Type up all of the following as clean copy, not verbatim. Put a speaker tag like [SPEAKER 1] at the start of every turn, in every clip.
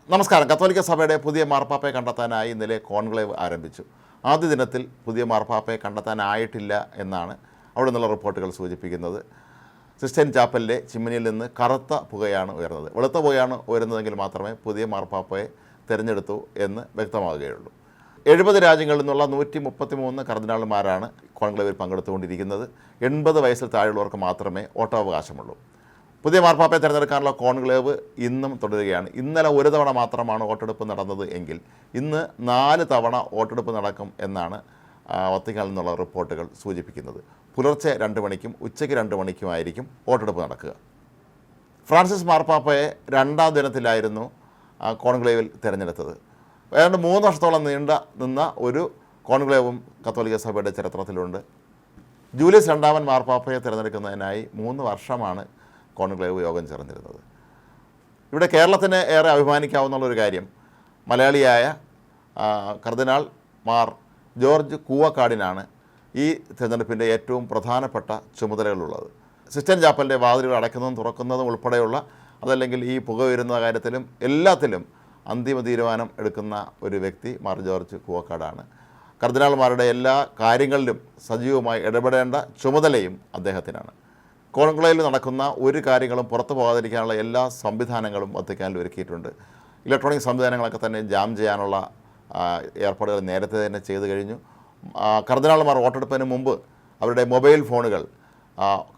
[SPEAKER 1] നമസ്കാരം. കത്തോലിക്ക സഭയുടെ പുതിയ മാർപ്പാപ്പയെ കണ്ടെത്താനായി ഇന്നലെ കോൺക്ലേവ് ആരംഭിച്ചു. ആദ്യ ദിനത്തിൽ പുതിയ മാർപ്പാപ്പയെ കണ്ടെത്താനായിട്ടില്ല എന്നാണ് അവിടെ നിന്നുള്ള റിപ്പോർട്ടുകൾ സൂചിപ്പിക്കുന്നത്. സിസ്റ്റൈൻ ചാപ്പലിലെ ചിമ്മിനിയിൽ നിന്ന് കറുത്ത പുകയാണ് ഉയർന്നത്. വെളുത്ത പുകയാണ് ഉയരുന്നതെങ്കിൽ മാത്രമേ പുതിയ മാർപ്പാപ്പയെ തിരഞ്ഞെടുത്തു എന്ന് വ്യക്തമാകുകയുള്ളൂ. 70 രാജ്യങ്ങളിൽ നിന്നുള്ള 133 കർദിനാൾമാരാണ് കോൺക്ലേവിൽ പങ്കെടുത്തുകൊണ്ടിരിക്കുന്നത്. 80 വയസ്സിൽ താഴെയുള്ളവർക്ക് മാത്രമേ വോട്ടവകാശമുള്ളൂ. പുതിയ മാർപ്പാപ്പയെ തിരഞ്ഞെടുക്കാനുള്ള കോൺക്ലേവ് ഇന്നും തുടരുകയാണ്. ഇന്നലെ ഒരു തവണ മാത്രമാണ് വോട്ടെടുപ്പ് നടന്നത് എങ്കിൽ ഇന്ന് 4 തവണ വോട്ടെടുപ്പ് നടക്കും എന്നാണ് വത്തിക്കാനിൽ നിന്നുള്ള റിപ്പോർട്ടുകൾ സൂചിപ്പിക്കുന്നത്. പുലർച്ചെ 2 മണിക്കും ഉച്ചയ്ക്ക് 2 മണിക്കുമായിരിക്കും വോട്ടെടുപ്പ് നടക്കുക. ഫ്രാൻസിസ് മാർപ്പാപ്പയെ 2ാം ദിനത്തിലായിരുന്നു കോൺക്ലേവിൽ തിരഞ്ഞെടുത്തത്. ഏതാണ്ട് 3 വർഷത്തോളം നിന്ന ഒരു കോൺക്ലേവും കത്തോലിക്ക സഭയുടെ ചരിത്രത്തിലുണ്ട്. ജൂലിയസ് 2ാമൻ മാർപ്പാപ്പയെ തിരഞ്ഞെടുക്കുന്നതിനായി 3 വർഷമാണ് കോൺക്ലേവ് യോഗം ചേർന്നിരുന്നത്. ഇവിടെ കേരളത്തിന് ഏറെ അഭിമാനിക്കാവുന്നുള്ളൊരു കാര്യം, മലയാളിയായ കർദിനാൾ മാർ ജോർജ് കൂവക്കാടിനാണ് ഈ തിരഞ്ഞെടുപ്പിൻ്റെ ഏറ്റവും പ്രധാനപ്പെട്ട ചുമതലകളുള്ളത്. സിസ്റ്റൈൻ ചാപ്പലിൻ്റെ വാതിലുകൾ അടയ്ക്കുന്നതും തുറക്കുന്നതും ഉൾപ്പെടെയുള്ള, അതല്ലെങ്കിൽ ഈ പുക വരുന്ന കാര്യത്തിലും എല്ലാത്തിലും അന്തിമ തീരുമാനം എടുക്കുന്ന ഒരു വ്യക്തി മാർ ജോർജ് കൂവക്കാടാണ്. കർദിനാൾമാരുടെ എല്ലാ കാര്യങ്ങളിലും സജീവമായി ഇടപെടേണ്ട ചുമതലയും അദ്ദേഹത്തിനാണ്. കോൺക്ലേവിൽ നടക്കുന്ന ഒരു കാര്യങ്ങളും പുറത്തു പോകാതിരിക്കാനുള്ള എല്ലാ സംവിധാനങ്ങളും വത്തിക്കാനിൽ ഒരുക്കിയിട്ടുണ്ട്. ഇലക്ട്രോണിക് സംവിധാനങ്ങളൊക്കെ തന്നെ ജാം ചെയ്യാനുള്ള ഏർപ്പാടുകൾ നേരത്തെ തന്നെ ചെയ്തു കഴിഞ്ഞു. കർദിനാൾമാർ വോട്ടെടുപ്പിന് മുമ്പ് അവരുടെ മൊബൈൽ ഫോണുകൾ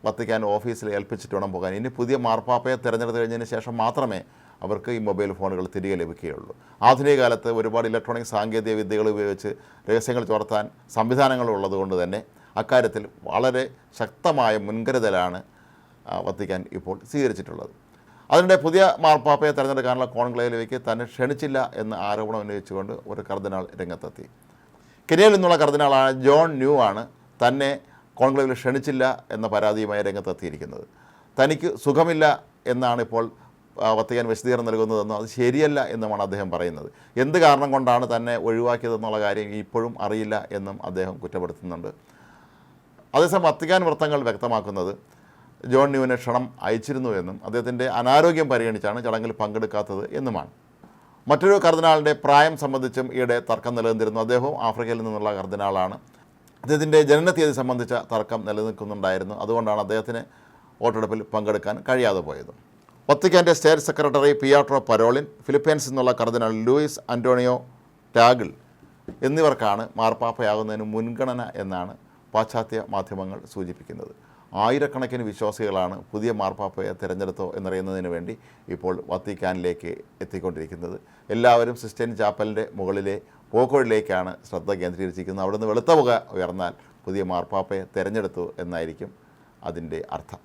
[SPEAKER 1] വത്തിക്കാൻ ഓഫീസിൽ ഏൽപ്പിച്ചിട്ട് വേണം പോകാൻ. ഇനി പുതിയ മാർപ്പാപ്പയെ തിരഞ്ഞെടുത്ത് കഴിഞ്ഞതിന് ശേഷം മാത്രമേ അവർക്ക് ഈ മൊബൈൽ ഫോണുകൾ തിരികെ ലഭിക്കുകയുള്ളൂ. ആധുനിക കാലത്ത് ഒരുപാട് ഇലക്ട്രോണിക് സാങ്കേതിക വിദ്യകൾ ഉപയോഗിച്ച് രഹസ്യങ്ങൾ ചോർത്താൻ സംവിധാനങ്ങൾ ഉള്ളതുകൊണ്ട് തന്നെ അക്കാര്യത്തിൽ വളരെ ശക്തമായ മുൻകരുതലാണ് വത്തിക്കാൻ ഇപ്പോൾ സ്വീകരിച്ചിട്ടുള്ളത്. അതിനിടെ പുതിയ മാർപ്പാപ്പയെ തിരഞ്ഞെടുക്കാനുള്ള കോൺക്ലേവിലേക്ക് തന്നെ ക്ഷണിച്ചില്ല എന്ന ആരോപണം ഉന്നയിച്ചുകൊണ്ട് ഒരു കർദിനാൾ രംഗത്തെത്തി. കെനിയയിൽ നിന്നുള്ള കർദിനാളായ ജോൺ ന്യൂ ആണ് തന്നെ കോൺക്ലേവിൽ ക്ഷണിച്ചില്ല എന്ന പരാതിയുമായി രംഗത്തെത്തിയിരിക്കുന്നത്. തനിക്ക് സുഖമില്ല എന്നാണ് ഇപ്പോൾ വത്തിക്കാൻ വിശദീകരണം നൽകുന്നതെന്നും അത് ശരിയല്ല എന്നുമാണ് അദ്ദേഹം പറയുന്നത്. എന്ത് കാരണം കൊണ്ടാണ് തന്നെ ഒഴിവാക്കിയതെന്നുള്ള കാര്യം ഇപ്പോഴും അറിയില്ല എന്നും അദ്ദേഹം കുറ്റപ്പെടുത്തുന്നുണ്ട്. അതേസമയം വത്തിക്കാൻ വൃത്തങ്ങൾ വ്യക്തമാക്കുന്നത് ജോൺ ന്യൂവിനെ ക്ഷണം അയച്ചിരുന്നു എന്നും അദ്ദേഹത്തിൻ്റെ അനാരോഗ്യം പരിഗണിച്ചാണ് ചടങ്ങിൽ പങ്കെടുക്കാത്തത് എന്നുമാണ്. മറ്റൊരു കർദിനാളിൻ്റെ പ്രായം സംബന്ധിച്ചും ഈയിടെ തർക്കം നിലനിന്നിരുന്നു. അദ്ദേഹവും ആഫ്രിക്കയിൽ നിന്നുള്ള കർദിനാളാണ്. അദ്ദേഹത്തിൻ്റെ ജനനത്തീയതി സംബന്ധിച്ച തർക്കം നിലനിൽക്കുന്നുണ്ടായിരുന്നു. അതുകൊണ്ടാണ് അദ്ദേഹത്തിന് വോട്ടെടുപ്പിൽ പങ്കെടുക്കാൻ കഴിയാതെ പോയത്. വത്തിക്കാൻ്റെ സ്റ്റേറ്റ് സെക്രട്ടറി പിയാട്രോ പരോളിൻ, ഫിലിപ്പൈൻസിൽ നിന്നുള്ള കർദിനാൾ ലൂയിസ് അന്റോണിയോ ടാഗിൾ എന്നിവർക്കാണ് മാർപ്പാപ്പയാകുന്നതിന് മുൻഗണന എന്നാണ് പാശ്ചാത്യ മാധ്യമങ്ങൾ സൂചിപ്പിക്കുന്നത്. ആയിരക്കണക്കിന് വിശ്വാസികളാണ് പുതിയ മാർപ്പാപ്പയെ തിരഞ്ഞെടുത്തോ എന്നറിയുന്നതിന് വേണ്ടി ഇപ്പോൾ വത്തിക്കാനിലേക്ക് എത്തിക്കൊണ്ടിരിക്കുന്നത്. എല്ലാവരും സിസ്റ്റൈൻ ചാപ്പലിൻ്റെ മുകളിലെ പോക്കോഴിലേക്കാണ് ശ്രദ്ധ കേന്ദ്രീകരിച്ചിരിക്കുന്നത്. അവിടുന്ന് വെളുത്ത പുക ഉയർന്നാൽ പുതിയ മാർപ്പാപ്പയെ തിരഞ്ഞെടുത്തു എന്നായിരിക്കും അതിൻ്റെ അർത്ഥം.